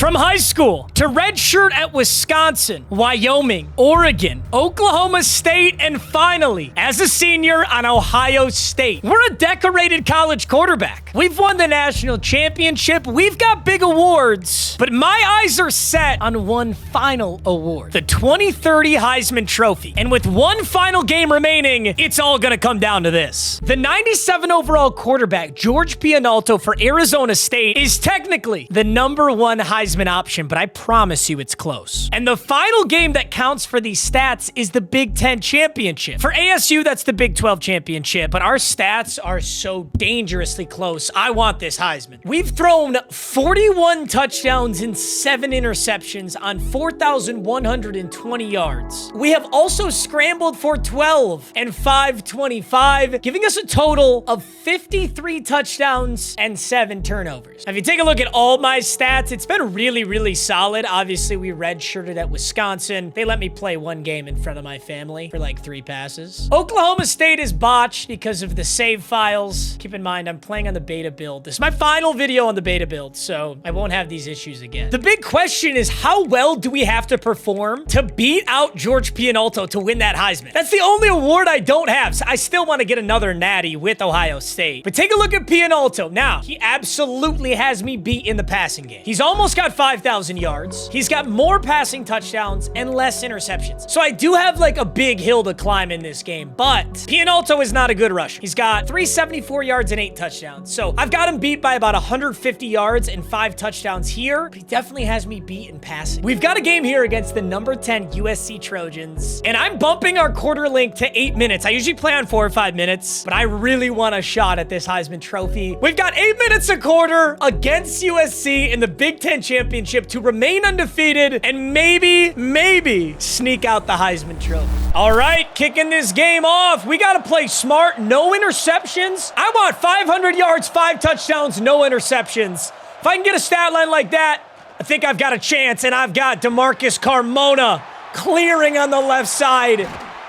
From high school to redshirt at Wisconsin, Wyoming, Oregon, Oklahoma State, and finally, as a senior on Ohio State. We're a decorated college quarterback. We've won the national championship. We've got big awards, but my eyes are set on one final award, the 2030 Heisman Trophy. And with one final game remaining, it's all gonna come down to this. The 97 overall quarterback, George Pianalto for Arizona State, is technically the #1 Heisman option, but I promise you it's close. And the final game that counts for these stats is the Big Ten Championship. For ASU, that's the Big 12 Championship, but our stats are so dangerously close. I want this Heisman. We've thrown 41 touchdowns and 7 interceptions on 4,120 yards. We have also scrambled for 12 and 525, giving us a total of 53 touchdowns and 7 turnovers. If you take a look at all my stats, it's been really solid. Obviously, we redshirted at Wisconsin. They let me play one game in front of my family for like 3 passes. Oklahoma State is botched because of the save files. Keep in mind, I'm playing on the beta build. This is my final video on the beta build, so I won't have these issues again. The big question is, how well do we have to perform to beat out George Pianalto to win that Heisman? That's the only award I don't have. So I still want to get another natty with Ohio State. But take a look at Pianalto. Now, he absolutely has me beat in the passing game. He's almost got 5,000 yards. He's got more passing touchdowns and less interceptions. So I do have like a big hill to climb in this game, but Pianalto is not a good rusher. He's got 374 yards and 8 touchdowns. So I've got him beat by about 150 yards and 5 touchdowns here, but he definitely has me beat in passing. We've got a game here against the #10 USC Trojans, and I'm bumping our quarter length to 8 minutes. I usually play on 4 or 5 minutes, but I really want a shot at this Heisman Trophy. We've got 8 minutes a quarter against USC in the Big Ten Championship to remain undefeated and maybe sneak out the Heisman Trophy. All right, kicking this game off. We got to play smart, no interceptions. I want 500 yards, 5 touchdowns, no interceptions. If I can get a stat line like that, I think I've got a chance, and I've got DeMarcus Carmona clearing on the left side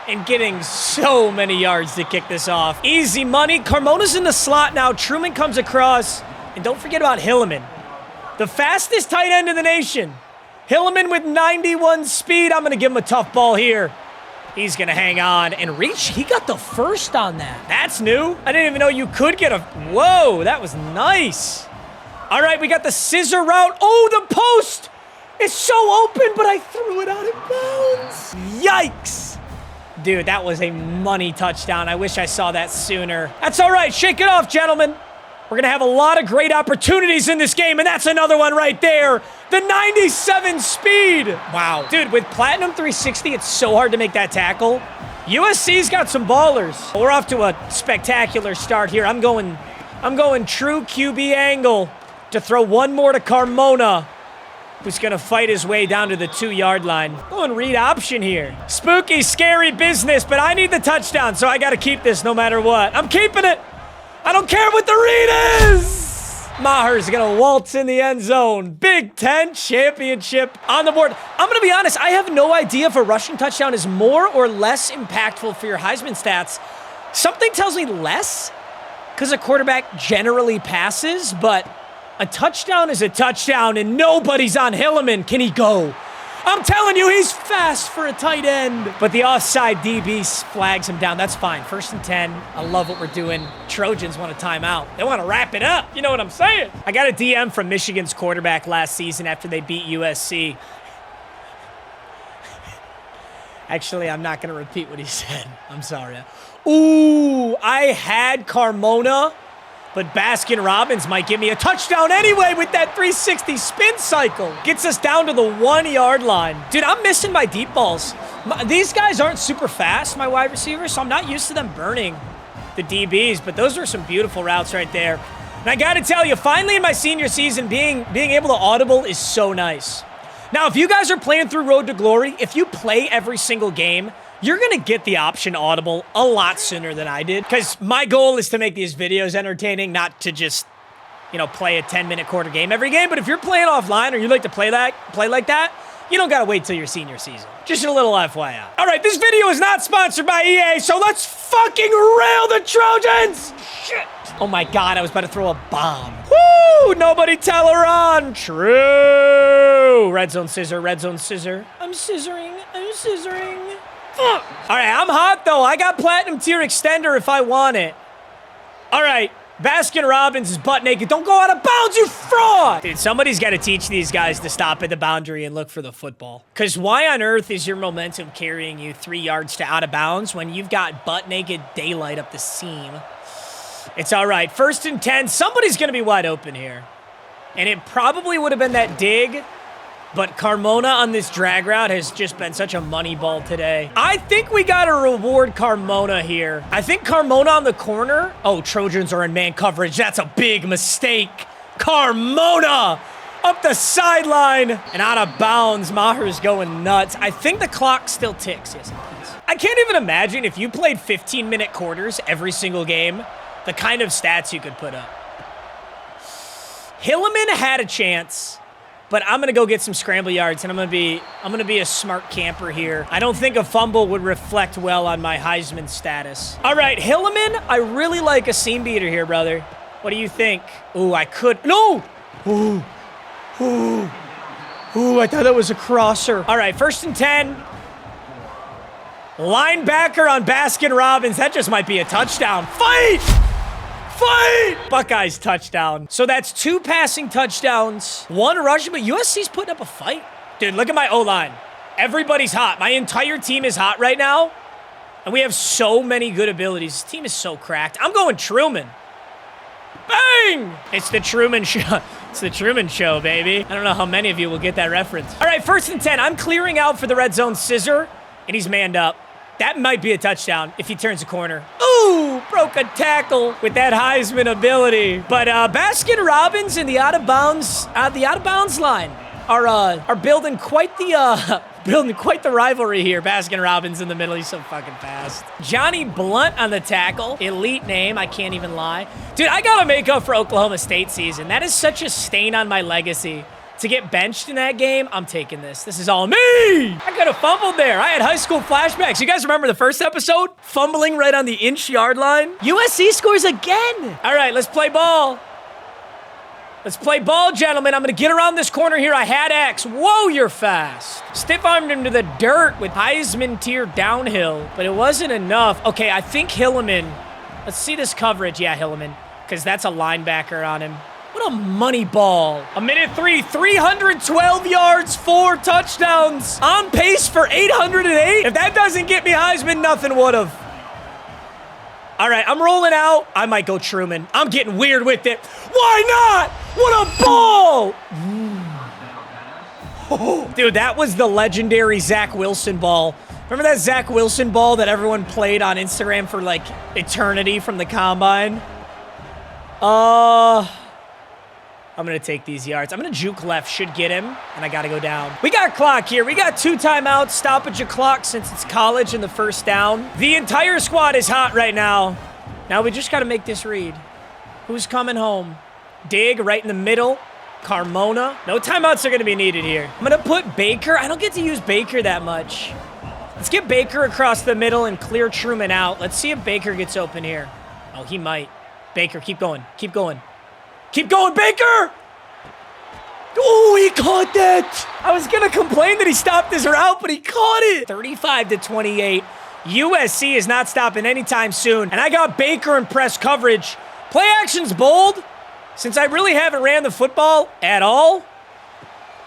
and getting so many yards to kick this off. Easy money. Carmona's in the slot now. Truman comes across, and don't forget about Hilliman, the fastest tight end in the nation. Hilliman with 91 speed. I'm going to give him a tough ball here. He's going to hang on and reach. He got the first on that. That's new. I didn't even know you could get a... Whoa, that was nice. All right, we got the scissor route. Oh, the post is so open, but I threw it out of bounds. Yikes. Dude, that was a money touchdown. I wish I saw that sooner. That's all right. Shake it off, gentlemen. We're going to have a lot of great opportunities in this game, and that's another one right there. The 97 speed. Wow. Dude, with Platinum 360, it's so hard to make that tackle. USC's got some ballers. We're off to a spectacular start here. I'm going true QB angle to throw one more to Carmona, who's going to fight his way down to the 2-yard line. Going read option here. Spooky, scary business, but I need the touchdown, so I got to keep this no matter what. I'm keeping it. I don't care what the read is. Maher's going to waltz in the end zone. Big Ten Championship on the board. I'm going to be honest, I have no idea if a rushing touchdown is more or less impactful for your Heisman stats. Something tells me less, because a quarterback generally passes, but a touchdown is a touchdown, and nobody's on Hilliman. Can he go? I'm telling you, he's fast for a tight end. But the offside DB flags him down. That's fine. 1st and 10. I love what we're doing. Trojans want a timeout. They want to wrap it up. You know what I'm saying? I got a DM from Michigan's quarterback last season after they beat USC. Actually, I'm not going to repeat what he said. I'm sorry. Ooh, I had Carmona, but Baskin-Robbins might give me a touchdown anyway with that 360 spin cycle. Gets us down to the 1-yard line. Dude, I'm missing my deep balls. These guys aren't super fast, my wide receivers, so I'm not used to them burning the DBs, but those are some beautiful routes right there. And I got to tell you, finally in my senior season, being able to audible is so nice. Now, if you guys are playing through Road to Glory, if you play every single game, you're going to get the option audible a lot sooner than I did, because my goal is to make these videos entertaining, not to just, you know, play a 10-minute quarter game every game. But if you're playing offline or you like to play like that, you don't got to wait till your senior season. Just a little FYI. All right, this video is not sponsored by EA, so let's fucking rail the Trojans! Shit! Oh my God, I was about to throw a bomb. Woo! Nobody tell her on. True. red zone scissor, red zone scissor. I'm scissoring. I'm scissoring. Fuck. All right, I'm hot, though. I got platinum tier extender if I want it. All right. Baskin-Robbins is butt naked. Don't go out of bounds, you fraud! Dude, somebody's got to teach these guys to stop at the boundary and look for the football. Because why on earth is your momentum carrying you 3 yards to out of bounds when you've got butt naked daylight up the seam? It's all right. 1st and 10. Somebody's going to be wide open here. And it probably would have been that dig, but Carmona on this drag route has just been such a money ball today. I think we got to reward Carmona here. I think Carmona on the corner. Oh, Trojans are in man coverage. That's a big mistake. Carmona up the sideline and out of bounds. Maher's going nuts. I think the clock still ticks. Yes, it is. I can't even imagine if you played 15-minute quarters every single game, the kind of stats you could put up. Hilliman had a chance. But I'm gonna go get some scramble yards, and I'm gonna be a smart camper here. I don't think a fumble would reflect well on my Heisman status. All right, Hilliman, I really like a seam beater here, brother. What do you think? Ooh, I could. No! Ooh, ooh, ooh! I thought that was a crosser. All right, 1st and 10. Linebacker on Baskin-Robbins. That just might be a touchdown. Fight! Fight! Buckeyes touchdown. So that's 2 passing touchdowns, 1 rushing, but USC's putting up a fight. Dude, look at my O-line. Everybody's hot. My entire team is hot right now, and we have so many good abilities. This team is so cracked. I'm going Truman. Bang! It's the Truman Show. It's the Truman Show, baby. I don't know how many of you will get that reference. All right, 1st and 10. I'm clearing out for the red zone scissor, and he's manned up. That might be a touchdown if he turns a corner. Ooh, broke a tackle with that Heisman ability. But Baskin-Robbins and the out of bounds line are building quite the rivalry here. Baskin-Robbins in the middle, he's so fucking fast. Johnny Blunt on the tackle, elite name, I can't even lie. Dude, I gotta make up for Oklahoma State season. That is such a stain on my legacy. To get benched in that game, I'm taking this. This is all me! I could have fumbled there. I had high school flashbacks. You guys remember the first episode? Fumbling right on the inch-yard line? USC scores again! All right, let's play ball. Let's play ball, gentlemen. I'm going to get around this corner here. I had X. Whoa, you're fast. Stiff-armed him to the dirt with Heisman tier downhill, but it wasn't enough. Okay, I think Hilliman. Let's see this coverage. Yeah, Hilliman, because that's a linebacker on him. What a money ball. A minute 3, 312 yards, 4 touchdowns. On pace for 808. If that doesn't get me Heisman, nothing would have. All right, I'm rolling out. I might go Truman. I'm getting weird with it. Why not? What a ball. Oh, dude, that was the legendary Zach Wilson ball. Remember that Zach Wilson ball that everyone played on Instagram for like eternity from the combine? I'm going to take these yards. I'm going to juke left. Should get him. And I got to go down. We got clock here. We got 2 timeouts. Stoppage of clock since it's college in the 1st down. The entire squad is hot right now. Now we just got to make this read. Who's coming home? Dig right in the middle. Carmona. No timeouts are going to be needed here. I'm going to put Baker. I don't get to use Baker that much. Let's get Baker across the middle and clear Truman out. Let's see if Baker gets open here. Oh, he might. Baker, keep going. Keep going. Keep going, Baker! Oh, he caught that! I was gonna complain that he stopped his route, but he caught it! 35-28. USC is not stopping anytime soon. And I got Baker in press coverage. Play action's bold, since I really haven't ran the football at all.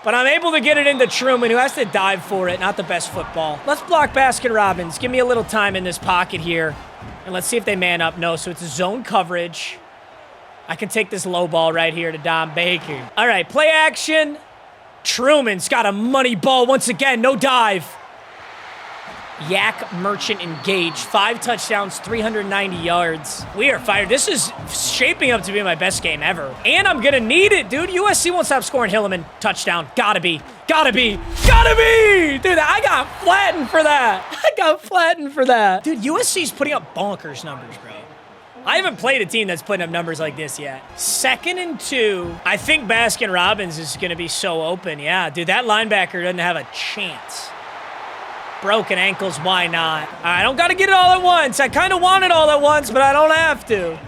But I'm able to get it into Truman, who has to dive for it. Not the best football. Let's block Baskin-Robbins. Give me a little time in this pocket here. And let's see if they man up. No, so it's a zone coverage. I can take this low ball right here to Dom Baker. All right, play action. Truman's got a money ball once again. No dive. Yak Merchant engaged. 5 touchdowns, 390 yards. We are fired. This is shaping up to be my best game ever. And I'm going to need it, dude. USC won't stop scoring. Hilliman, touchdown. Gotta be. Gotta be. Gotta be. Dude, I got flattened for that. I got flattened for that. Dude, USC's putting up bonkers numbers, bro. I haven't played a team that's putting up numbers like this yet. 2nd and 2. I think Baskin-Robbins is going to be so open. Yeah, dude, that linebacker doesn't have a chance. Broken ankles, why not? I don't got to get it all at once. I kind of want it all at once, but I don't have to.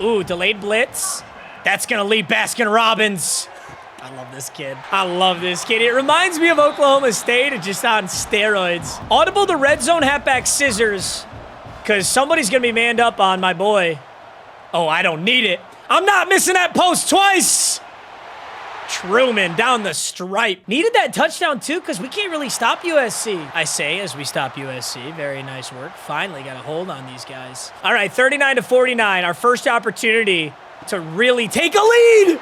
Ooh, delayed blitz. That's going to lead Baskin-Robbins. I love this kid. I love this kid. It reminds me of Oklahoma State, just on steroids. Audible the red zone halfback scissors, because somebody's going to be manned up on my boy. Oh, I don't need it. I'm not missing that post twice. Truman down the stripe. Needed that touchdown too, because we can't really stop USC. I say as we stop USC. Very nice work. Finally got a hold on these guys. All right, 39-49. Our first opportunity to really take a lead.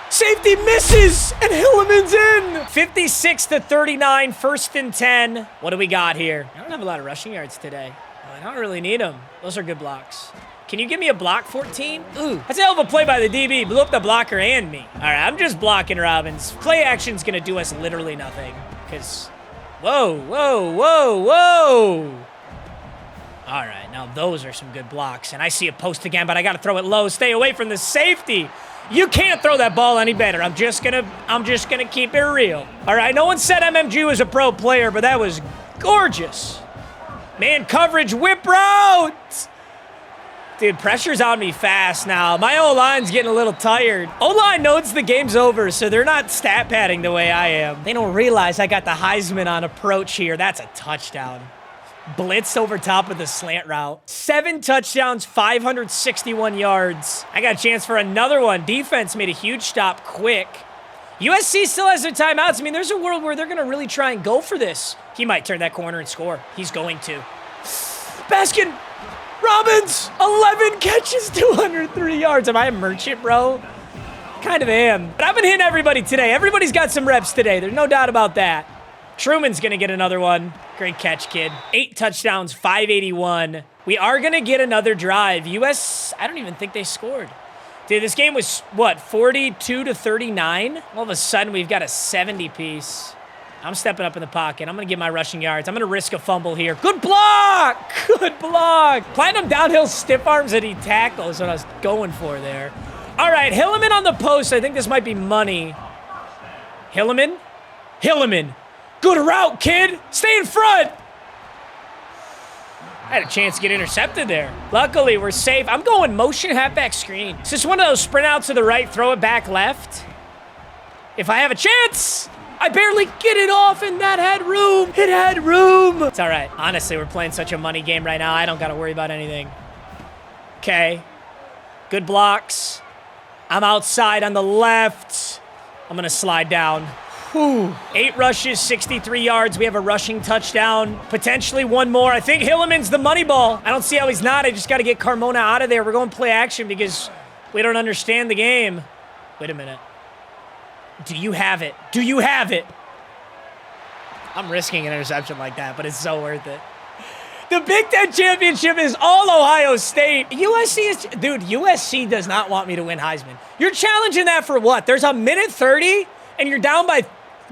Safety misses, and Hilliman's in. 56-39, 1st and 10. What do we got here? I don't have a lot of rushing yards today. I don't really need them. Those are good blocks. Can you give me a block 14? Ooh, that's a hell of a play by the DB. Blew up the blocker and me. All right, I'm just blocking Robbins. Play action's going to do us literally nothing. Because, whoa. All right, now those are some good blocks. And I see a post again, but I got to throw it low. Stay away from the safety. You can't throw that ball any better. I'm just gonna keep it real. All right, no one said MMG was a pro player, but that was gorgeous. Man coverage, whip route. Dude, pressure's on me fast now. My O-line's getting a little tired. O-line knows the game's over, so they're not stat padding the way I am. They don't realize I got the Heisman on approach here. That's a touchdown. Blitz over top of the slant route. 7 touchdowns, 561 yards. I got a chance for another one. Defense made a huge stop quick. USC still has their timeouts. I mean, there's a world where they're going to really try and go for this. He might turn that corner and score. He's going to. Baskin Robbins, 11 catches, 203 yards. Am I a merchant, bro? Kind of am. But I've been hitting everybody today. Everybody's got some reps today. There's no doubt about that. Truman's going to get another one. Great catch, kid. 8 touchdowns, 581. We are going to get another drive. I don't even think they scored. Dude, this game was, what, 42-39? All of a sudden, we've got a 70-piece. I'm stepping up in the pocket. I'm going to get my rushing yards. I'm going to risk a fumble here. Good block! Good block! Platinum downhill stiff arms and he tackles what I was going for there. All right, Hilliman on the post. I think this might be money. Hilliman? Good route, kid. Stay in front. I had a chance to get intercepted there. Luckily, we're safe. I'm going motion halfback screen. It's just one of those sprint out to the right, throw it back left. If I have a chance, I barely get it off, and that had room. It had room. It's all right. Honestly, we're playing such a money game right now. I don't got to worry about anything. Okay. Good blocks. I'm outside on the left. I'm going to slide down. Whew. 8 rushes, 63 yards. We have a rushing touchdown. Potentially one more. I think Hilliman's the money ball. I don't see how he's not. I just got to get Carmona out of there. We're going play action because we don't understand the game. Wait a minute. Do you have it? Do you have it? I'm risking an interception like that, but it's so worth it. The Big Ten Championship is all Ohio State. USC does not want me to win Heisman. You're challenging that for what? There's a minute 30 and you're down by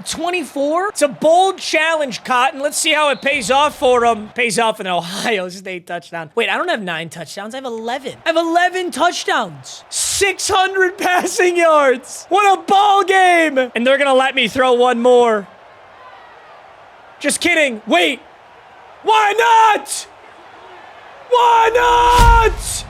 24? It's a bold challenge, Cotton. Let's see how it pays off for him. Pays off in an Ohio State touchdown. Wait, I don't have 9 touchdowns. I have 11. I have 11 touchdowns. 600 passing yards. What a ball game. And they're going to let me throw one more. Just kidding. Wait. Why not? Why not?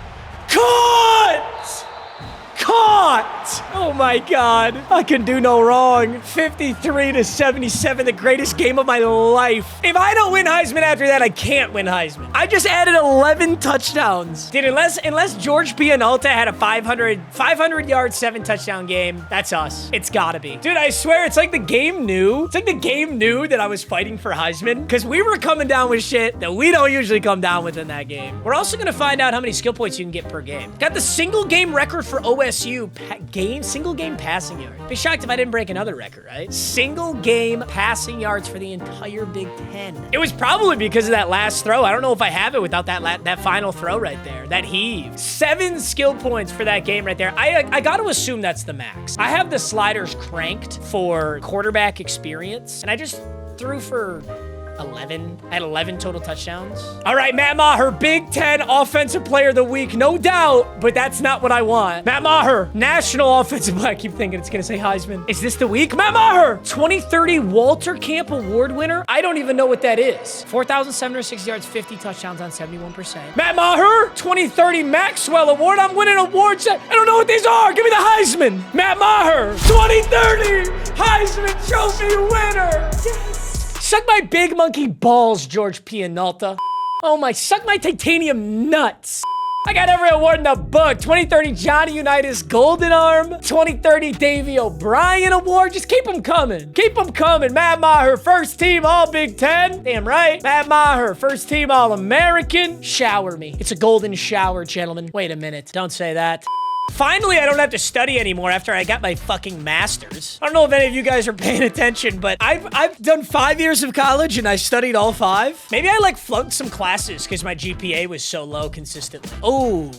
Caught! Oh my God. I can do no wrong. 53-77, the greatest game of my life. If I don't win Heisman after that, I can't win Heisman. I just added 11 touchdowns. Dude, unless George Pianolta had a 500-yard, 7-touchdown game, that's us. It's gotta be. Dude, I swear, it's like the game knew. It's like the game knew that I was fighting for Heisman because we were coming down with shit that we don't usually come down with in that game. We're also gonna find out how many skill points you can get per game. Got the single game record for OSU. Single game passing yards. Be shocked if I didn't break another record, right? Single game passing yards for the entire Big Ten. It was probably because of that last throw. I don't know if I have it without that final throw right there. That heave. 7 skill points for that game right there. I got to assume that's the max. I have the sliders cranked for quarterback experience, and I just threw for 11. I had 11 total touchdowns. All right, Matt Maher, Big Ten Offensive Player of the Week, no doubt, but that's not what I want. Matt Maher, National Offensive Player. I keep thinking it's gonna say Heisman. Is this the week? Matt Maher, 2030 Walter Camp Award winner. I don't even know what that is. 4,760 yards, 50 touchdowns on 71%. Matt Maher, 2030 Maxwell Award. I'm winning awards. I don't know what these are. Give me the Heisman. Matt Maher, 2030 Heisman Trophy winner. Yes. Suck my big monkey balls, George Pianalta. Oh my, suck my titanium nuts. I got every award in the book. 2030 Johnny Unitas Golden Arm. 2030 Davey O'Brien Award. Just keep them coming. Keep them coming. Matt Maher, first team All Big Ten. Damn right. Matt Maher, first team All American. Shower me. It's a golden shower, gentlemen. Wait a minute. Don't say that. Finally, I don't have to study anymore after I got my fucking master's. I don't know if any of you guys are paying attention, but I've done 5 years of college and I studied all 5. Maybe I like flunked some classes because my GPA was so low consistently. Oh,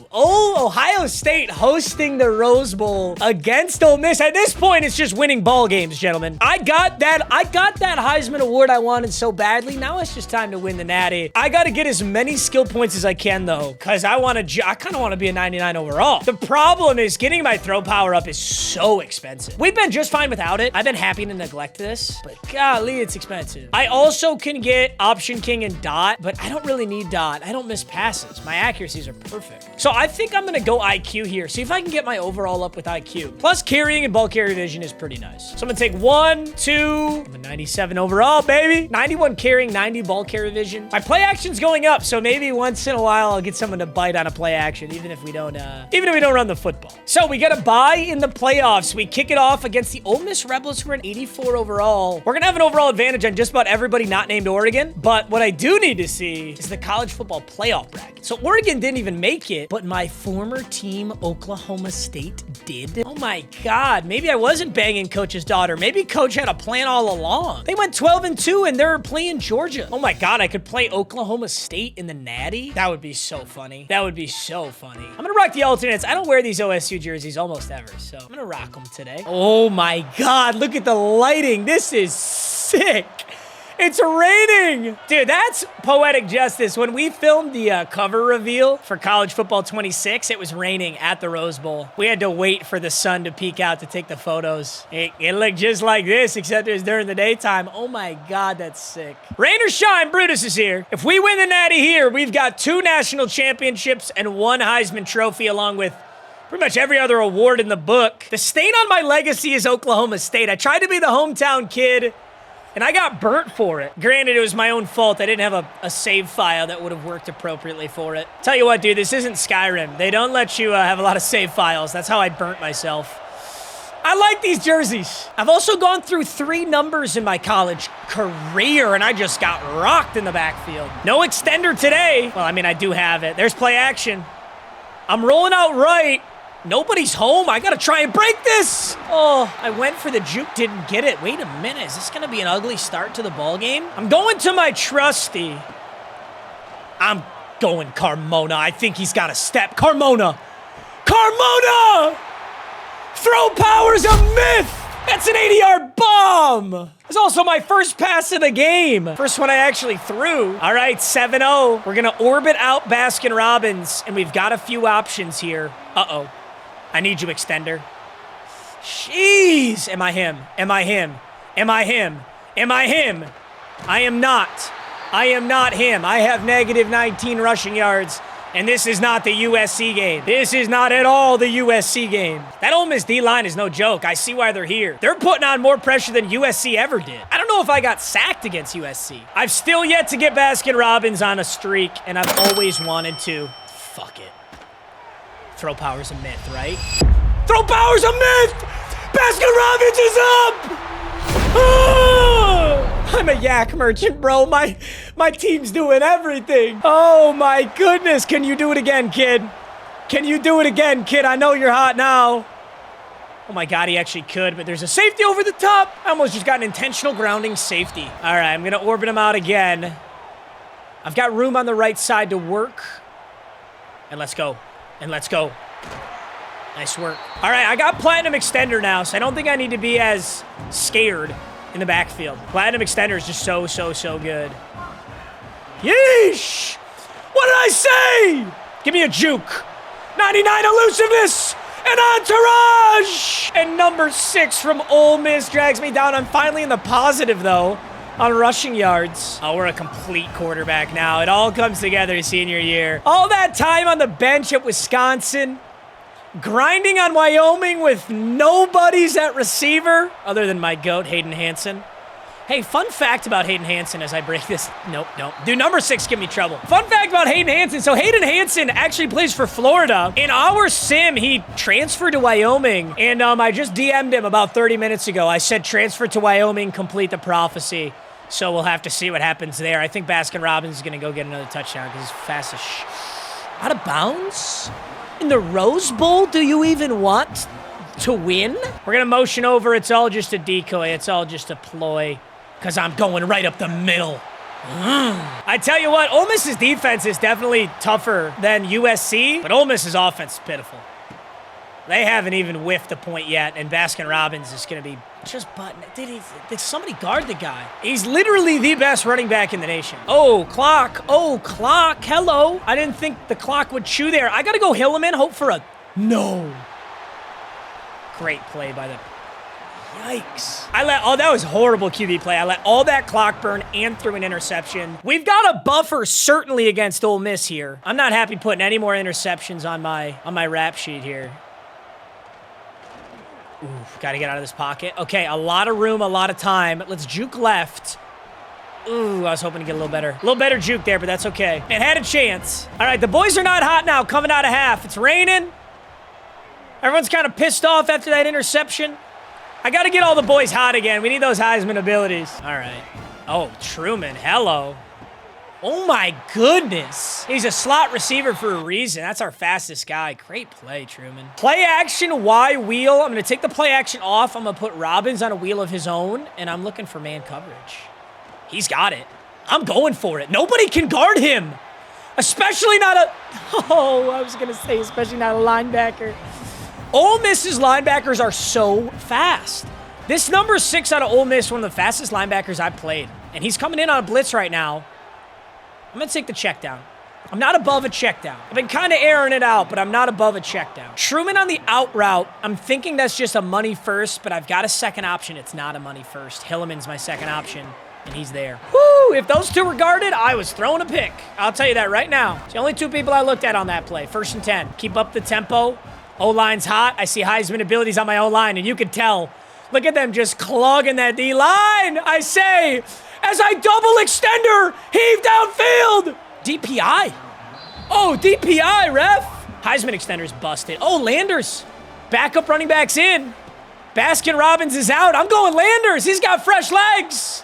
Ohio State hosting the Rose Bowl against Ole Miss. At this point, it's just winning ball games, gentlemen. I got that Heisman Award I wanted so badly. Now it's just time to win the Natty. I got to get as many skill points as I can though, because I kind of want to be a 99 overall. The problem is getting my throw power up is so expensive. We've been just fine without it. I've been happy to neglect this, but golly, it's expensive. I also can get Option King and Dot, but I don't really need Dot. I don't miss passes. My accuracies are perfect. So I think I'm gonna go IQ here. See if I can get my overall up with IQ. Plus carrying and ball carrier vision is pretty nice. So I'm gonna take 1, 2, I'm a 97 overall, baby. 91 carrying, 90 ball carrier vision. My play action's going up, so maybe once in a while I'll get someone to bite on a play action, even if we don't run the football. So we got a bye in the playoffs. We kick it off against the Ole Miss Rebels, who are an 84 overall. We're gonna have an overall advantage on just about everybody not named Oregon, but what I do need to see is the college football playoff bracket. So Oregon didn't even make it, but my former team, Oklahoma State, did. Oh my God, maybe I wasn't banging Coach's daughter. Maybe Coach had a plan all along. They went 12-2 and they're playing Georgia. Oh my God, I could play Oklahoma State in the Natty. That would be so funny. That would be so funny. I'm gonna rock the alternates. I don't wear these OSU jerseys almost ever, so I'm gonna rock them today. Oh my God, look at the lighting. This is sick. It's raining. Dude, that's poetic justice. When we filmed the cover reveal for College Football 26, it was raining at the Rose Bowl. We had to wait for the sun to peek out to take the photos. It looked just like this, except it was during the daytime. Oh my God, that's sick. Rain or shine, Brutus is here. If we win the Natty here, we've got 2 national championships and 1 Heisman Trophy, along with pretty much every other award in the book. The stain on my legacy is Oklahoma State. I tried to be the hometown kid, and I got burnt for it. Granted, it was my own fault. I didn't have a save file that would have worked appropriately for it. Tell you what, dude, this isn't Skyrim. They don't let you have a lot of save files. That's how I burnt myself. I like these jerseys. I've also gone through 3 numbers in my college career, and I just got rocked in the backfield. No extender today. Well, I mean, I do have it. There's play action. I'm rolling out right. Nobody's home. I gotta try and break this. Oh, I went for the juke, didn't get it. Wait a minute. Is this gonna be an ugly start to the ball game? I'm going to my trusty. I'm going Carmona. I think he's got a step. Carmona. Carmona! Throw power's a myth. That's an 80-yard bomb. It's also my first pass of the game. First one I actually threw. All right, 7-0. We're gonna orbit out Baskin-Robbins, and we've got a few options here. Uh-oh. I need you, extender. Jeez. Am I him? Am I him? Am I him? Am I him? I am not. I am not him. I have negative 19 rushing yards, and this is not the USC game. This is not at all the USC game. That Ole Miss D-line is no joke. I see why they're here. They're putting on more pressure than USC ever did. I don't know if I got sacked against USC. I've still yet to get Baskin-Robbins on a streak, and I've always wanted to. Fuck it. Throw power's a myth, right? Throw power's a myth! Baskin-Robbins is up! Oh, I'm a yak merchant, bro. My team's doing everything. Oh my goodness. Can you do it again, kid? Can you do it again, kid? I know you're hot now. Oh my God, he actually could, but there's a safety over the top. I almost just got an intentional grounding safety. All right, I'm gonna orbit him out again. I've got room on the right side to work. And let's go. And let's go. Nice work. All right, I got Platinum Extender now, so I don't think I need to be as scared in the backfield. Platinum Extender is just so good. Yeesh. What did I say? Give me a juke. 99 elusiveness and entourage. And number 6 from Ole Miss drags me down. I'm finally in the positive, though, on rushing yards. Oh, we're a complete quarterback now. It all comes together senior year. All that time on the bench at Wisconsin, grinding on Wyoming with nobodies at receiver other than my GOAT, Hayden Hansen. Hey, fun fact about Hayden Hansen as I break this. Nope. Dude, number 6 give me trouble. Fun fact about Hayden Hansen. So Hayden Hansen actually plays for Florida. In our sim, he transferred to Wyoming. And I just DM'd him about 30 minutes ago. I said transfer to Wyoming, complete the prophecy. So we'll have to see what happens there. I think Baskin-Robbins is going to go get another touchdown because he's fast as out of bounds? In the Rose Bowl, do you even want to win? We're going to motion over. It's all just a decoy. It's all just a ploy. Because I'm going right up the middle. I tell you what, Ole Miss's defense is definitely tougher than USC, but Ole Miss's offense is pitiful. They haven't even whiffed a point yet, and Baskin-Robbins is going to be just button. Did somebody guard the guy? He's literally the best running back in the nation. Oh, clock. Oh, clock. Hello. I didn't think the clock would chew there. I got to go Hilleman, hope for a no. Great play by the... Yikes. That was horrible QB play. I let all that clock burn and threw an interception. We've got a buffer certainly against Ole Miss here. I'm not happy putting any more interceptions on my rap sheet here. Ooh, got to get out of this pocket. Okay, a lot of room, a lot of time. Let's juke left. Ooh, I was hoping to get a little better juke there, but that's okay. It had a chance. All right, the boys are not hot now, coming out of half. It's raining. Everyone's kind of pissed off after that interception. I got to get all the boys hot again. We need those Heisman abilities. All right. Oh, Truman, hello. Oh, my goodness. He's a slot receiver for a reason. That's our fastest guy. Great play, Truman. Play action, Y wheel. I'm going to take the play action off. I'm going to put Robbins on a wheel of his own, and I'm looking for man coverage. He's got it. I'm going for it. Nobody can guard him, especially not a... Oh, I was going to say especially not a linebacker. Ole Miss's linebackers are so fast. This number 6 out of Ole Miss, one of the fastest linebackers I've played. And he's coming in on a blitz right now. I'm going to take the check down. I'm not above a check down. I've been kind of airing it out, but I'm not above a check down. Truman on the out route. I'm thinking that's just a money first, but I've got a second option. It's not a money first. Hilleman's my second option, and he's there. Woo! If those two were guarded, I was throwing a pick. I'll tell you that right now. It's the only 2 people I looked at on that play. 1st and 10. Keep up the tempo. O-line's hot. I see Heisman abilities on my O-line, and you can tell. Look at them just clogging that D-line, I say, as I double extender, heave downfield. DPI. Oh, DPI, ref. Heisman extender's busted. Oh, Landers. Backup running back's in. Baskin-Robbins is out. I'm going Landers. He's got fresh legs.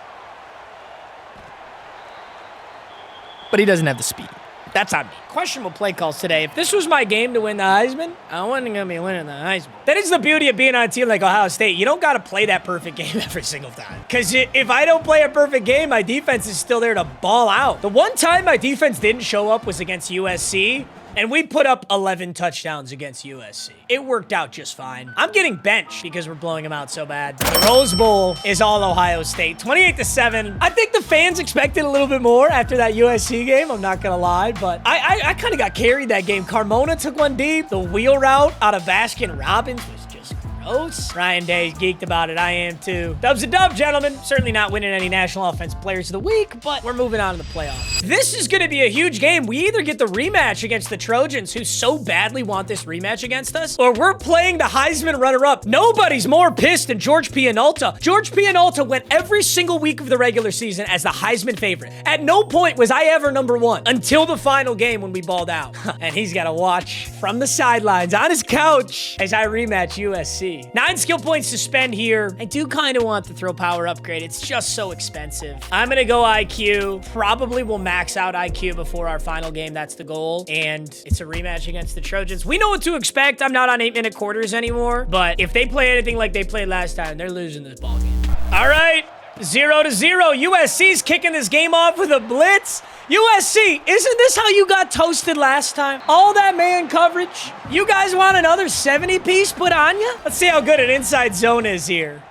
But he doesn't have the speed. That's on me. Questionable play calls today. If this was my game to win the Heisman, I wasn't going to be winning the Heisman. That is the beauty of being on a team like Ohio State. You don't got to play that perfect game every single time. Because if I don't play a perfect game, my defense is still there to ball out. The one time my defense didn't show up was against USC, and we put up 11 touchdowns against USC. It worked out just fine. I'm getting benched because we're blowing them out so bad. The Rose Bowl is all Ohio State. 28-7. I think the fans expected a little bit more after that USC game. I'm not going to lie, but I kind of got carried that game. Carmona took one deep. The wheel route out of Baskin-Robbins was just gross. Ryan Day's geeked about it. I am too. Dub's a dub, gentlemen. Certainly not winning any National Offensive Players of the Week, but we're moving on to the playoffs. This is going to be a huge game. We either get the rematch against the Trojans, who so badly want this rematch against us, or we're playing the Heisman runner-up. Nobody's more pissed than George Pianalta. George Pianalta went every single week of the regular season as the Heisman favorite. At no point was I ever #1 until the final game when we balled out. And he's got to watch from the sidelines on his couch as I rematch USC. 9 skill points to spend here. I do kind of want the throw power upgrade. It's just so expensive. I'm going to go IQ. Probably will max out IQ before our final game. That's the goal. And it's a rematch against the Trojans. We know what to expect. I'm not on 8-minute quarters anymore. But if they play anything like they played last time, they're losing this ball game. All right. 0-0. USC's kicking this game off with a blitz. USC, isn't this how you got toasted last time? All that man coverage. You guys want another 70-piece put on you? Let's see how good an inside zone is here.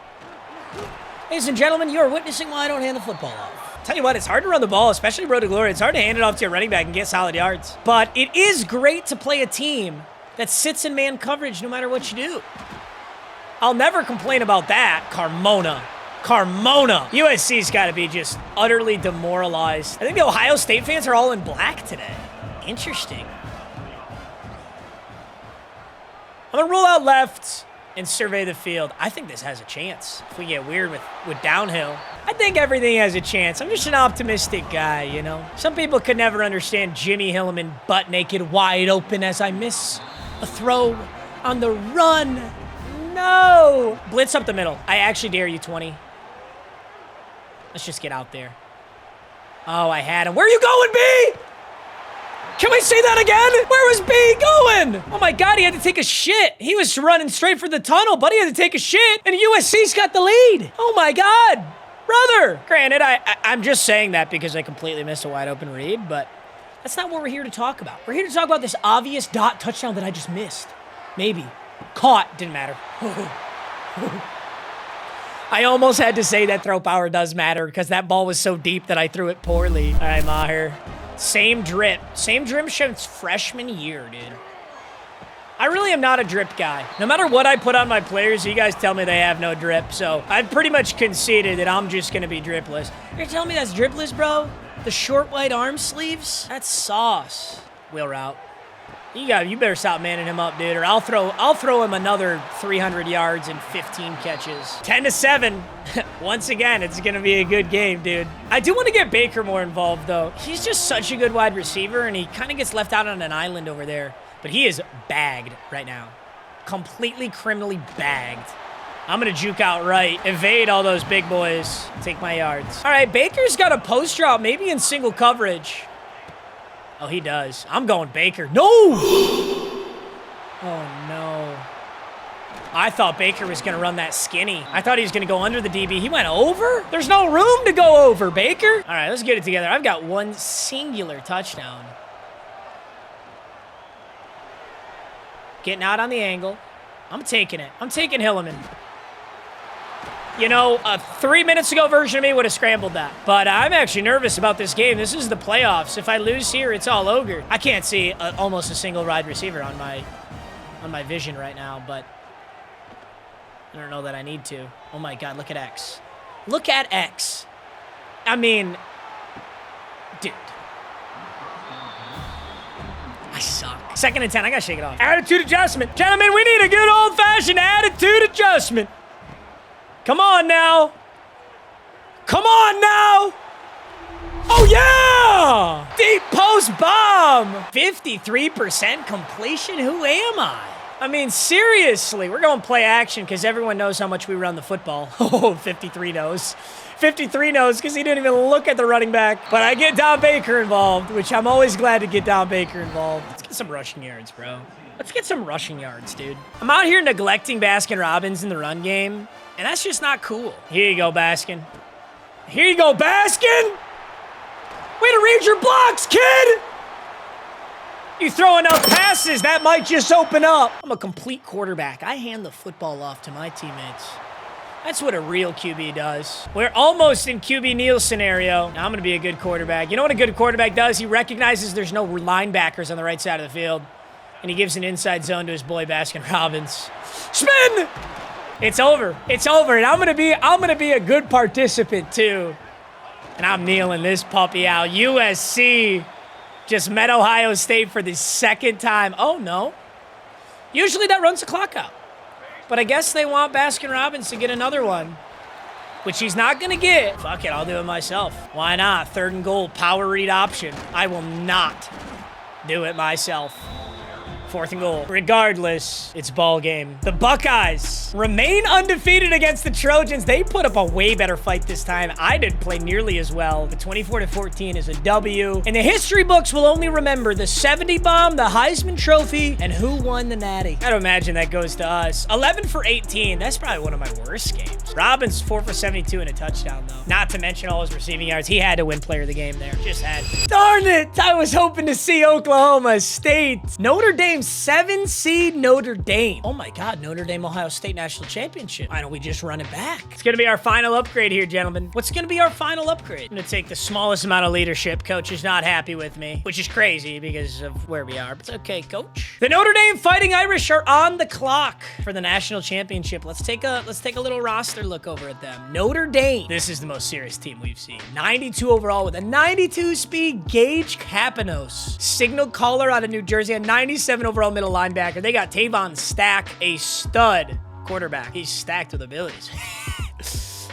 Ladies and gentlemen, you are witnessing why I don't hand the football off. Tell you what, it's hard to run the ball, especially Road to Glory. It's hard to hand it off to your running back and get solid yards. But it is great to play a team that sits in man coverage no matter what you do. I'll never complain about that. Carmona. USC's got to be just utterly demoralized. I think the Ohio State fans are all in black today. Interesting. I'm going to roll out left and survey the field. I think this has a chance if we get weird with downhill. I think everything has a chance. I'm just an optimistic guy, you know? Some people could never understand Jimmy Hillman butt naked wide open as I miss a throw on the run. No! Blitz up the middle. I actually dare you, 20. Let's just get out there. Oh, I had him. Where are you going, B? Can we see that again? Where was B going? Oh my God, he had to take a shit. He was running straight for the tunnel, but he had to take a shit, and USC's got the lead. Oh my God, brother. Granted, I'm just saying that because I completely missed a wide open read, but that's not what we're here to talk about. We're here to talk about this obvious dot touchdown that I just missed. Maybe. Caught. Didn't matter. I almost had to say that throw power does matter because that ball was so deep that I threw it poorly. All right, Maher. Same drip. Same drip since freshman year, dude. I really am not a drip guy. No matter what I put on my players, you guys tell me they have no drip. So I've pretty much conceded that I'm just going to be dripless. You're telling me that's dripless, bro? The short white arm sleeves? That's sauce. Wheel route. You better stop manning him up, dude, or I'll throw him another 300 yards and 15 catches. 10-7. Once again, it's gonna be a good game, dude. I do want to get Baker more involved, though. He's just such a good wide receiver, and he kind of gets left out on an island over there. But he is bagged right now. Completely criminally bagged. I'm gonna juke out right, evade all those big boys, take my yards. All right, Baker's got a post route, maybe in single coverage. Oh, he does. I'm going Baker. No! Oh, no. I thought Baker was going to run that skinny. I thought he was going to go under the DB. He went over? There's no room to go over, Baker. All right, let's get it together. I've got one singular touchdown. Getting out on the angle. I'm taking it. I'm taking Hillman. You know, a 3 minutes ago version of me would have scrambled that. But I'm actually nervous about this game. This is the playoffs. If I lose here, it's all over. I can't see almost a single wide receiver on my vision right now, but I don't know that I need to. Oh my God, look at X. Look at X. I mean, dude. I suck. 2nd and 10, I gotta shake it off. Attitude adjustment. Gentlemen, we need a good old-fashioned attitude adjustment. Come on now. Come on now. Oh, yeah. Deep post bomb. 53% completion. Who am I? I mean, seriously. We're going play action because everyone knows how much we run the football. Oh, 53 knows. 53 knows because he didn't even look at the running back. But I get Don Baker involved, which I'm always glad to get Don Baker involved. Let's get some rushing yards, bro. Let's get some rushing yards, dude. I'm out here neglecting Baskin-Robbins in the run game. And that's just not cool. Here you go, Baskin. Here you go, Baskin! Way to read your blocks, kid! You throwing out passes, that might just open up. I'm a complete quarterback. I hand the football off to my teammates. That's what a real QB does. We're almost in QB Neal scenario. Now I'm going to be a good quarterback. You know what a good quarterback does? He recognizes there's no linebackers on the right side of the field. And he gives an inside zone to his boy Baskin-Robbins. Spin! It's over. It's over. And I'm gonna be a good participant too. And I'm kneeling this puppy out. USC just met Ohio State for the 2nd time. Oh no. Usually that runs the clock out. But I guess they want Baskin-Robbins to get another one, which he's not gonna get. Fuck it, I'll do it myself. Why not? 3rd and goal, power read option. I will not do it myself. 4th and goal. Regardless, it's ball game. The Buckeyes remain undefeated against the Trojans. They put up a way better fight this time. I didn't play nearly as well. The 24-14 is a W. And the history books will only remember the 70 bomb, the Heisman Trophy, and who won the Natty. I'd imagine that goes to us. 11 for 18. That's probably one of my worst games. Robbins 4 for 72 and a touchdown, though. Not to mention all his receiving yards. He had to win player of the game there. Just had. Darn it! I was hoping to see Oklahoma State. Notre Dame game, 7 seed Notre Dame. Oh my God, Notre Dame, Ohio State National Championship. Why don't we just run it back? It's gonna be our final upgrade here, gentlemen. What's gonna be our final upgrade? I'm gonna take the smallest amount of leadership. Coach is not happy with me, which is crazy because of where we are, but it's okay, Coach. The Notre Dame Fighting Irish are on the clock for the national championship. Let's take a little roster look over at them. Notre Dame. This is the most serious team we've seen. 92 overall with a 92 speed Gage Capanos. Signal caller out of New Jersey, a 97 overall middle linebacker. They got Tavon Stack, a stud quarterback. He's stacked with abilities.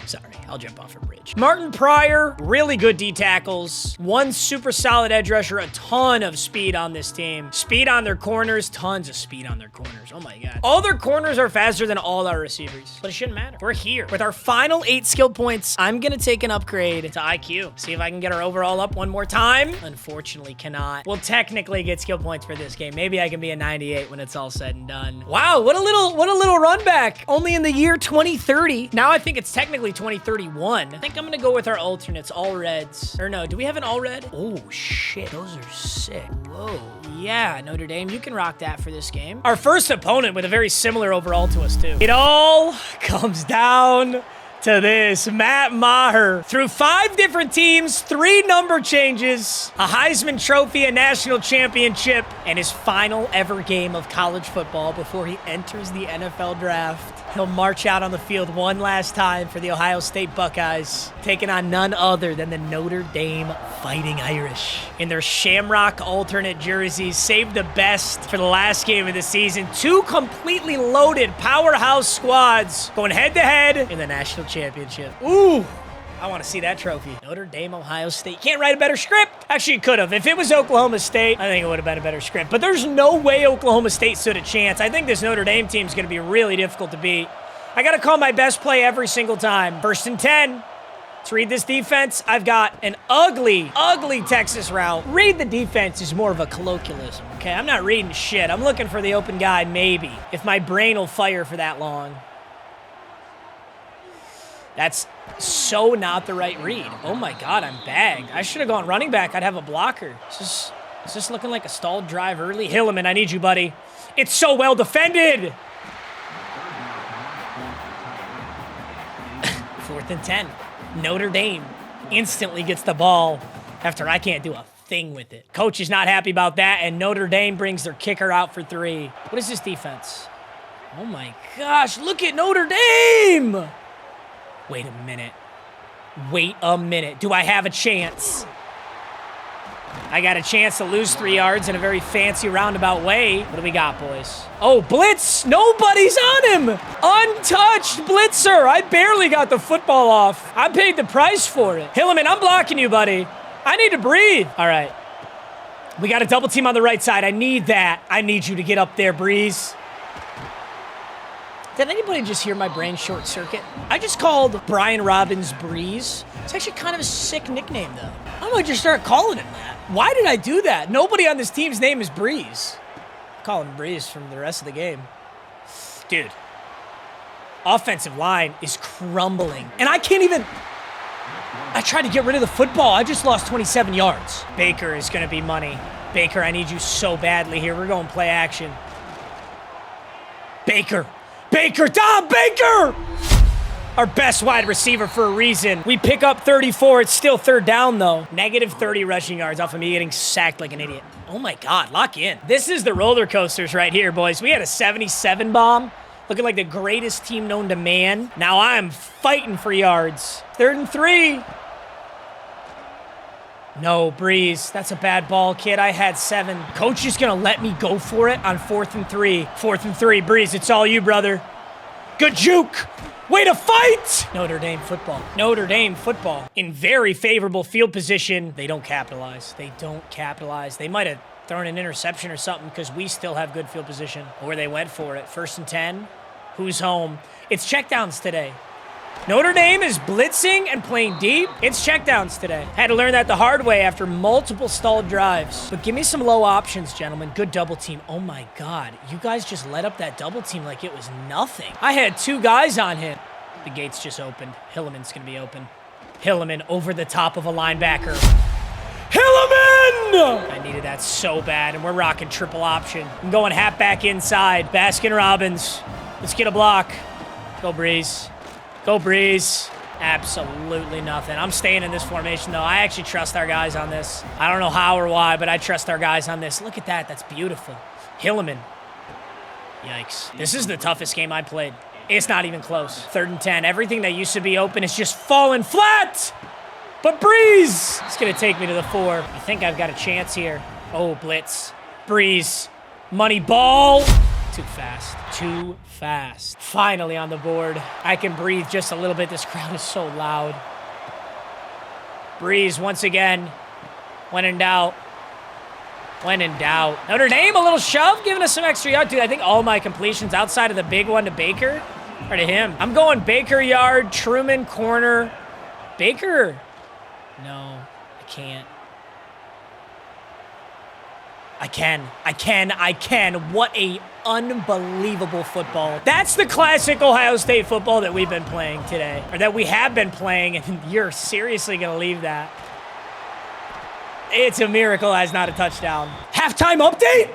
Sorry, I'll jump off a bridge. Martin Pryor, really good D tackles. One super solid edge rusher, a ton of speed on this team. Speed on their corners, tons of speed on their corners. Oh my God. All their corners are faster than all our receivers, but it shouldn't matter. We're here. With our final 8 skill points, I'm gonna take an upgrade to IQ. See if I can get our overall up one more time. Unfortunately, cannot. We'll technically get skill points for this game. Maybe I can be a 98 when it's all said and done. Wow, what a little run back. Only in the year 2030. Now I think it's technically 2031. I think I'm gonna go with our alternates, all reds. Or no, do we have an all red? Oh shit, those are sick. Whoa. Yeah, Notre Dame, you can rock that for this game. Our first opponent with a very similar overall to us too. It all comes down to this. Matt Maher. Through 5 different teams, 3 number changes, a Heisman Trophy, a national championship, and his final ever game of college football before he enters the NFL draft. He'll march out on the field one last time for the Ohio State Buckeyes, taking on none other than the Notre Dame Fighting Irish. In their Shamrock alternate jerseys, saved the best for the last game of the season. 2 completely loaded powerhouse squads going head-to-head in the national championship. Ooh, I want to see that trophy. Notre Dame, Ohio State. Can't write a better script. Actually, it could have. If it was Oklahoma State, I think it would have been a better script. But there's no way Oklahoma State stood a chance. I think this Notre Dame team is going to be really difficult to beat. I got to call my best play every single time. 1st and 10. Let's read this defense. I've got an ugly Texas route. Read the defense is more of a colloquialism, okay? I'm not reading shit. I'm looking for the open guy, maybe, if my brain will fire for that long. That's so not the right read. Oh my God, I'm bagged. I should have gone running back. I'd have a blocker. Is this looking like a stalled drive early? Hilliman, I need you, buddy. It's so well defended. 4th and 10. Notre Dame instantly gets the ball after I can't do a thing with it. Coach is not happy about that, and Notre Dame brings their kicker out for 3. What is this defense? Oh my gosh, look at Notre Dame. Wait a minute. Wait a minute. Do I have a chance? I got a chance to lose 3 yards in a very fancy roundabout way. What do we got, boys? Oh, blitz. Nobody's on him. Untouched blitzer. I barely got the football off. I paid the price for it. Hilliman, I'm blocking you, buddy. I need to breathe. All right. We got a double team on the right side. I need that. I need you to get up there, Breeze. Did anybody just hear my brain short circuit? I just called Brian Robbins Breeze. It's actually kind of a sick nickname, though. I might just start calling him that. Why did I do that? Nobody on this team's name is Breeze. I'm calling him Breeze from the rest of the game. Dude, offensive line is crumbling. And I can't even... I tried to get rid of the football. I just lost 27 yards. Baker is going to be money. Baker, I need you so badly here. We're going play action. Baker. Dom Baker! Our best wide receiver for a reason. We pick up 34. It's still 3rd down, though. Negative 30 rushing yards off of me getting sacked like an idiot. Oh, my God. Lock in. This is the roller coasters right here, boys. We had a 77 bomb. Looking like the greatest team known to man. Now I'm fighting for yards. 3rd and 3. No, Breeze. That's a bad ball, kid. I had 7. Coach is going to let me go for it on 4th and 3. 4th and 3. Breeze, it's all you, brother. Good juke. Way to fight! Notre Dame football. Notre Dame football. In very favorable field position. They don't capitalize. They don't capitalize. They might have thrown an interception or something because we still have good field position. Or they went for it. 1st and 10. Who's home? It's checkdowns today. Notre Dame is blitzing and playing deep. It's checkdowns today. Had to learn that the hard way after multiple stalled drives. But give me some low options, gentlemen. Good double team. Oh my God. You guys just let up that double team like it was nothing. I had 2 guys on him. The gates just opened. Hilliman's going to be open. Hilliman over the top of a linebacker. Hilliman! I needed that so bad, and we're rocking triple option. I'm going halfback inside. Baskin-Robbins. Let's get a block. Go Breeze. Go Breeze. Absolutely nothing. I'm staying in this formation, though. I actually trust our guys on this. I don't know how or why, but I trust our guys on this. Look at that. That's beautiful. Hilleman. Yikes. This is the toughest game I played. It's not even close. 3rd and 10. Everything that used to be open is just falling flat. But Breeze. It's going to take me to the 4. I think I've got a chance here. Oh, blitz. Breeze. Money ball. Too fast. Too fast. Finally on the board. I can breathe just a little bit. This crowd is so loud. Breeze once again. When in doubt. When in doubt. Notre Dame, a little shove, giving us some extra yard. Dude, I think all my completions outside of the big one to Baker are to him. I'm going Baker yard, Truman corner. Baker. No, I can't. I can. What a unbelievable football. That's the classic Ohio State football that we've been playing today, or that we have been playing, and you're seriously going to leave that. It's a miracle that's not a touchdown. Halftime update?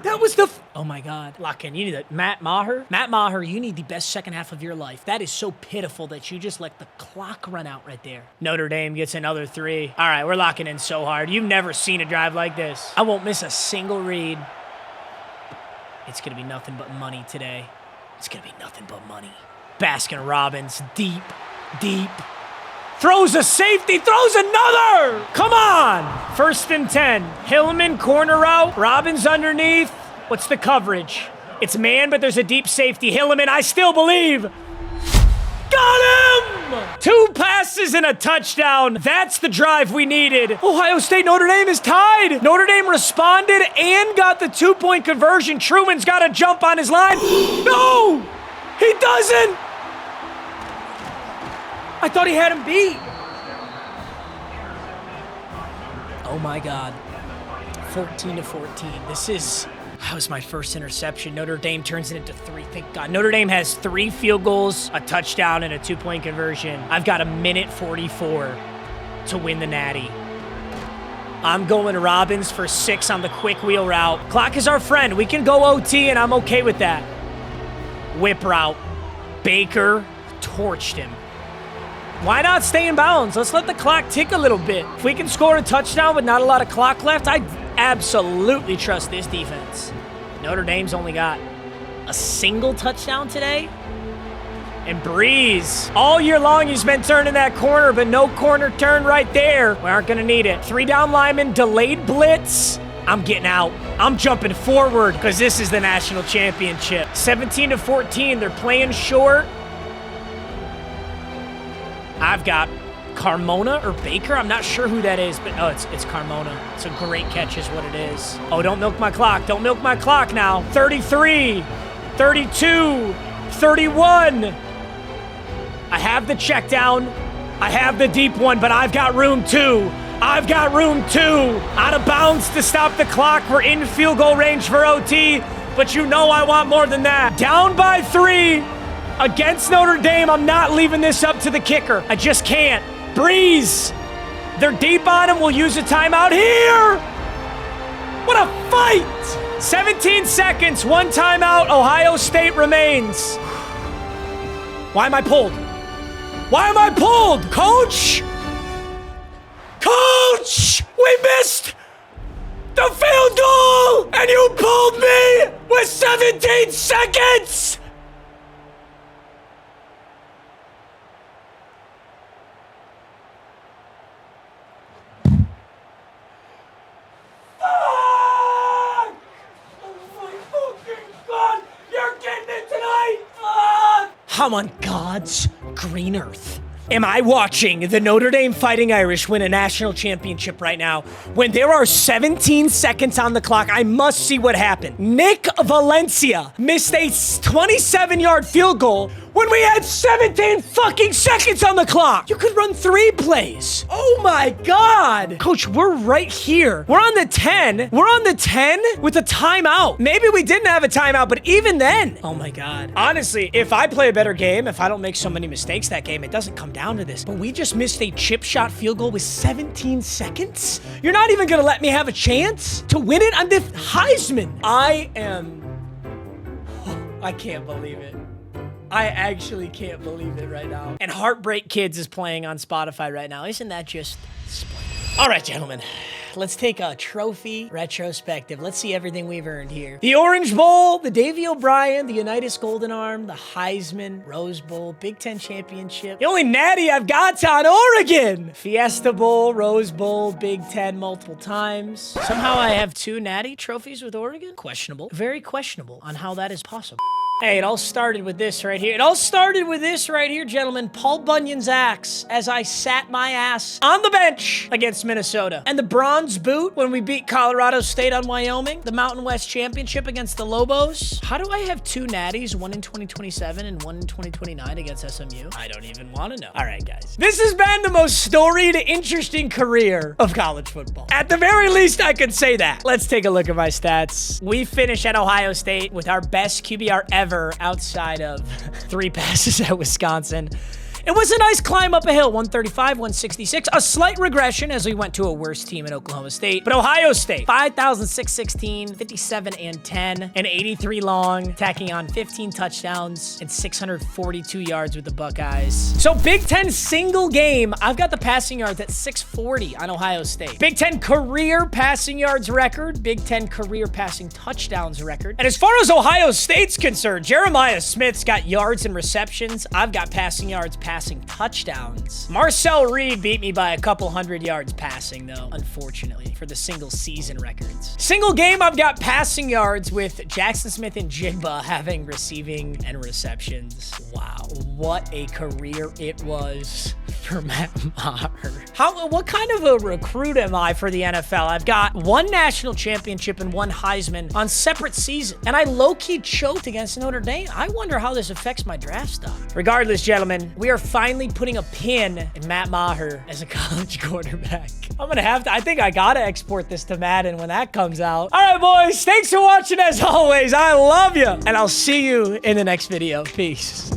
That was the... Oh, my God. Lock in. You need that. Matt Maher? Matt Maher, you need the best second half of your life. That is so pitiful that you just let the clock run out right there. Notre Dame gets another 3. All right, we're locking in so hard. You've never seen a drive like this. I won't miss a single read. It's going to be nothing but money today. It's going to be nothing but money. Baskin-Robbins, deep. Throws a safety, throws another! Come on! 1st and 10. Hillman, corner route. Robbins underneath. What's the coverage? It's man, but there's a deep safety. Hillman, I still believe. Got him! 2 passes and a touchdown. That's the drive we needed. Ohio State, Notre Dame is tied. Notre Dame responded and got the 2-point conversion. Truman's got to jump on his line. No! He doesn't! I thought he had him beat. Oh my God. 14-14. That was my first interception. Notre Dame turns it into 3. Thank God. Notre Dame has 3 field goals, a touchdown, and a 2-point conversion. I've got 1:44 to win the Natty. I'm going Robbins for 6 on the quick wheel route. Clock is our friend. We can go OT, and I'm okay with that. Whip route. Baker torched him. Why not stay in bounds? Let's let the clock tick a little bit. If we can score a touchdown with not a lot of clock left, I absolutely trust this defense. Notre Dame's only got a single touchdown today. And Breeze, all year long he's been turning that corner, but no corner turn right there. We aren't going to need it. 3 down linemen, delayed blitz. I'm getting out. I'm jumping forward because this is the national championship. 17-14, they're playing short. I've got Carmona or Baker. I'm not sure who that is, but oh, it's Carmona. It's a great catch is what it is. Oh, don't milk my clock. Don't milk my clock now. 33, 32, 31. I have the check down. I have the deep one, but I've got room too. I've got room too. Out of bounds to stop the clock. We're in field goal range for OT, but you know I want more than that. Down by 3. Against Notre Dame, I'm not leaving this up to the kicker. I just can't. Breeze. They're deep on him. We'll use a timeout here. What a fight. 17 seconds, 1 timeout. Ohio State remains. Why am I pulled? Why am I pulled? Coach? Coach! We missed the field goal, and you pulled me with 17 seconds! How on God's green earth am I watching the Notre Dame Fighting Irish win a national championship right now when there are 17 seconds on the clock? I must see what happened. Nick Valencia missed a 27-yard field goal when we had 17 fucking seconds on the clock. You could run 3 plays. Oh my God. Coach, we're right here. We're on the 10. We're on the 10 with a timeout. Maybe we didn't have a timeout, but even then. Oh my God. Honestly, if I play a better game, if I don't make so many mistakes that game, it doesn't come down to this. But we just missed a chip shot field goal with 17 seconds? You're not even gonna let me have a chance to win it? I'm the Heisman. I can't believe it. I actually can't believe it right now. And Heartbreak Kids is playing on Spotify right now. Isn't that just splendid? All right, gentlemen. Let's take a trophy retrospective. Let's see everything we've earned here. The Orange Bowl, the Davey O'Brien, the Unitas Golden Arm, the Heisman, Rose Bowl, Big Ten Championship. The only natty I've got's on Oregon. Fiesta Bowl, Rose Bowl, Big Ten multiple times. Somehow I have 2 natty trophies with Oregon? Questionable. Very questionable on how that is possible. Hey, it all started with this right here. It all started with this right here, gentlemen. Paul Bunyan's axe as I sat my ass on the bench against Minnesota. And the bronze boot when we beat Colorado State on Wyoming. The Mountain West Championship against the Lobos. How do I have 2 natties, one in 2027 and one in 2029 against SMU? I don't even want to know. All right, guys. This has been the most storied, interesting career of college football. At the very least, I could say that. Let's take a look at my stats. We finished at Ohio State with our best QBR ever outside of 3 passes at Wisconsin. It was a nice climb up a hill, 135, 166. A slight regression as we went to a worse team in Oklahoma State. But Ohio State, 5,616, 57 and 10, and 83 long, tacking on 15 touchdowns and 642 yards with the Buckeyes. So Big Ten single game, I've got the passing yards at 640 on Ohio State. Big Ten career passing yards record, Big Ten career passing touchdowns record. And as far as Ohio State's concerned, Jeremiah Smith's got yards and receptions. I've got passing yards, passing touchdowns. Marcel Reed beat me by a couple 100 yards passing, though, unfortunately, for the single season records. Single game, I've got passing yards with Jackson Smith and Jigba having receiving and receptions. Wow, what a career it was for Matt Maher. What kind of a recruit am I for the NFL? I've got 1 national championship and 1 Heisman on separate seasons, and I low-key choked against Notre Dame. I wonder how this affects my draft stock. Regardless, gentlemen, we are finally putting a pin in Matt Maher as a college quarterback. I'm gonna have to, I think I gotta export this to Madden when that comes out. All right, boys, thanks for watching as always. I love you, and I'll see you in the next video. Peace.